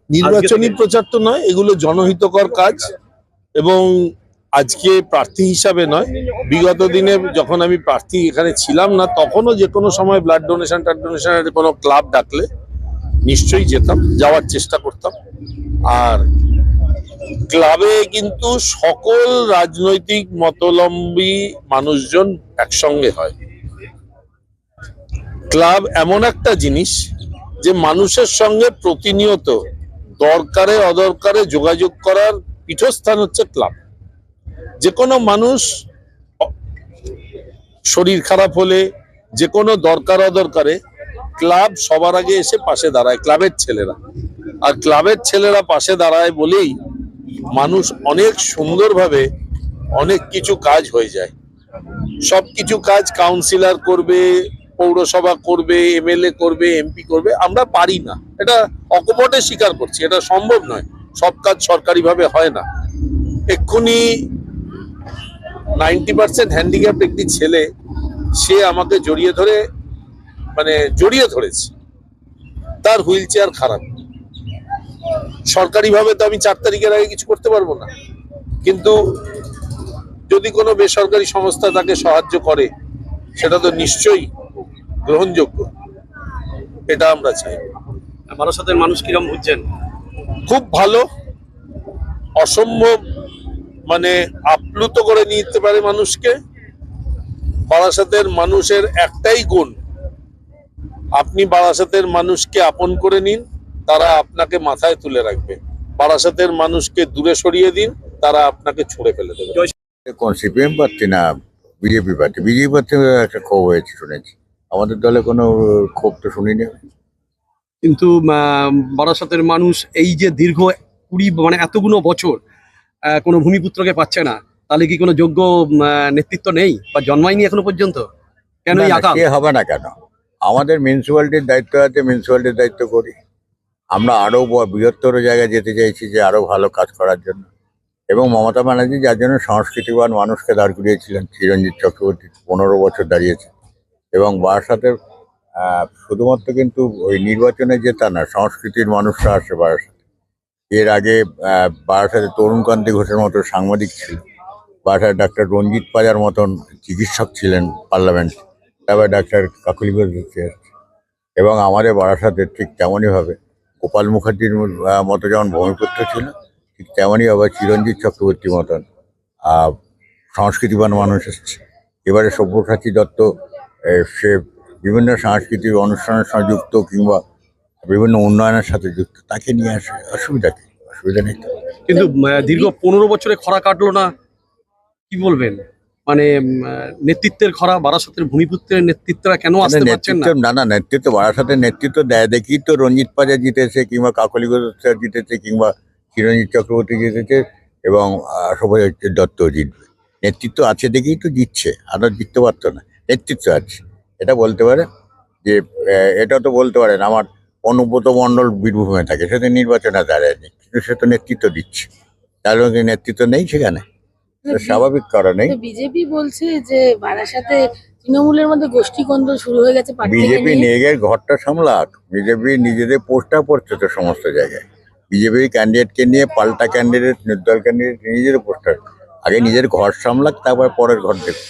নির্বাচনী প্রচার তো নয়, এগুলো জনহিতকর কাজ। এবং আজকে প্রার্থী হিসাবে নয়, বিগত দিনে যখন আমি প্রার্থী এখানে ছিলাম না, তখনও যে কোনো সময় ব্লাড ডোনেশনের কোনো ক্লাব ডাকলে নিশ্চয়ই যেতাম, যাওয়ার চেষ্টা করতাম। আর ক্লাবে কিন্তু সকল রাজনৈতিক মতলম্বী মানুষজন একসঙ্গে হয়। ক্লাব এমন একটা জিনিস যে মানুষের সঙ্গে প্রতিনিয়ত দরকারে অদরকারে যোগাযোগ করার পীঠস্থান হচ্ছে ক্লাব। যে কোনো মানুষ শরীর খারাপ হলে, যে কোনো দরকার অদরকারে ক্লাব সবার আগে এসে পাশে দাঁড়ায়, ক্লাবের ছেলেরা। আর ক্লাবের ছেলেরা পাশে দাঁড়ায় বলেই মানুষ অনেক সুন্দরভাবে অনেক কিছু কাজ হয়ে যায়। সবকিছু কাজ কাউন্সিলর করবে, পৌরসভা করবে, এমএলএ করবে, এমপি করবে, আমরা পারি না। এটা অকপটে স্বীকার করছি, এটা সম্ভব নয়। সব কাজ সরকারিভাবে হয় না। এক্ষুনি 90% হ্যান্ডিক্যাপ একটি ছেলে, সে আমাকে জড়িয়ে ধরেছে, তার হুইল চেয়ার খারাপ। সরকারিভাবে তো আমি 4 তারিখের আগে কিছু করতে পারবো না, কিন্তু যদি কোনো বেসরকারি সংস্থা তাকে সাহায্য করে, সেটা তো নিশ্চয়ই গ্রহণযোগ্য। এটা আমরা চাই। বারাসাতের মানুষ কিরম বুঝছেন? খুব ভালো, অসম্ভব, আপ্লুত করে নিতে পারে মানুষকে। বারাসাতের মানুষের একটাই গুণ, আপনি বারাসাতের মানুষকে আপন করে নিন, তারা আপনাকে মাথায় তুলে রাখবে। বারাসাতের মানুষকে দূরে সরিয়ে দিন, তারা আপনাকে ছুঁড়ে ফেলে দেবে। কোন সিপিএম প্রার্থী না বিজেপি প্রার্থী? বিজেপি প্রার্থী একটা ক্ষোভ হয়েছে শুনেছি, আমাদের দলে কোনো ক্ষোভ তো শুনিনি। কিন্তু বারাসাতের মানুষ এই যে দীর্ঘ 20 এতগুলো বছর কোনো ভূমিপুত্রকে পাচ্ছে না, তাহলে কি কোনো যোগ্য নেতৃত্ব নেই বা জন্মায়নি এখনো পর্যন্ত? কেন এই আকাল? হবে না কেন? আমাদের মিউনিসিপ্যালিটির দায়িত্ব আছে, মিউনিসিপ্যালিটির দায়িত্ব করি। আমরা আরো বৃহত্তর জায়গায় যেতে চাইছি, যে আরো ভালো কাজ করার জন্য। এবং মমতা ব্যানার্জি যার জন্য সংস্কৃতিবান মানুষকে দাঁড় করিয়েছিলেন, চিরঞ্জিত চক্রবর্তী 15 বছর দাঁড়িয়েছে। এবং বারাসাতের শুধুমাত্র কিন্তু ওই নির্বাচনে জেতা না, সংস্কৃতির মানুষরা আসে বারাসাতে। এর আগে বারাসাতে তরুণকান্তি ঘোষের মতো সাংবাদিক ছিল, বারাসাতে ডাক্তার রঞ্জিত পাজার মতন চিকিৎসক ছিলেন পার্লামেন্ট, তারপরে ডাক্তার কাকলি ঘোষ এসছে। এবং আমাদের বারাসাতে ঠিক তেমনইভাবে গোপাল মুখার্জির মতো যেমন ভূমিপুত্র ছিল, ঠিক তেমনই আবার চিরঞ্জিত চক্রবর্তীর মতন সংস্কৃতিবান মানুষ এসছে। এবারে সব্যসাচী দত্ত, সে বিভিন্ন সাংস্কৃতিক অনুষ্ঠানের সঙ্গে যুক্ত কিংবা বিভিন্ন উন্নয়নের সাথে যুক্ত, তাকে নিয়ে আসে। অসুবিধা নেই তো। কিন্তু দীর্ঘ 15 বছরে খরা কাটলো না, কি বলবেন? নেতৃত্বের খরা, বারাসাতের ভূমিপুত্রের নেতৃত্বরা কেন আসতে পারছেন না? না, নেতৃত্ব বারাসাতের নেতৃত্ব দেয় দেখি তো রঞ্জিত পাজা জিতেছে, কিংবা কাকলি ঘোষ জিতেছে, কিংবা চিরঞ্জিত চক্রবর্তী জিতেছে, এবং সব্যসাচী দত্ত জিতবে। নেতৃত্ব আছে দেখেই তো জিতছে, আরো জিততে পারতো না। নেতৃত্ব আছে, এটা বলতে পারে। যে এটা তো বলতে পারেন আমার অনুব্রত মণ্ডল বীরভূমে থাকে, সে তো নির্বাচনে দাঁড়ায়নি, কিন্তু সে তো নেতৃত্ব দিচ্ছে। তাহলে নেতৃত্ব নেই সেখানে, স্বাভাবিক কারণে। বিজেপি বলছে যে বারাসাতে তৃণমূলের মধ্যে গোষ্ঠীদ্বন্দ্ব শুরু হয়ে গেছে। বিজেপি নিজের ঘরটা সামলাক, বিজেপি নিজেদের পোস্টার পড়ছে তো সমস্ত জায়গায়। বিজেপি ক্যান্ডিডেটকে নিয়ে পাল্টা ক্যান্ডিডেট, নির্দল ক্যান্ডিডেট নিজেদের পোস্টার। আগে নিজের ঘর সামলাক, তারপর পরের ঘর দেখুক।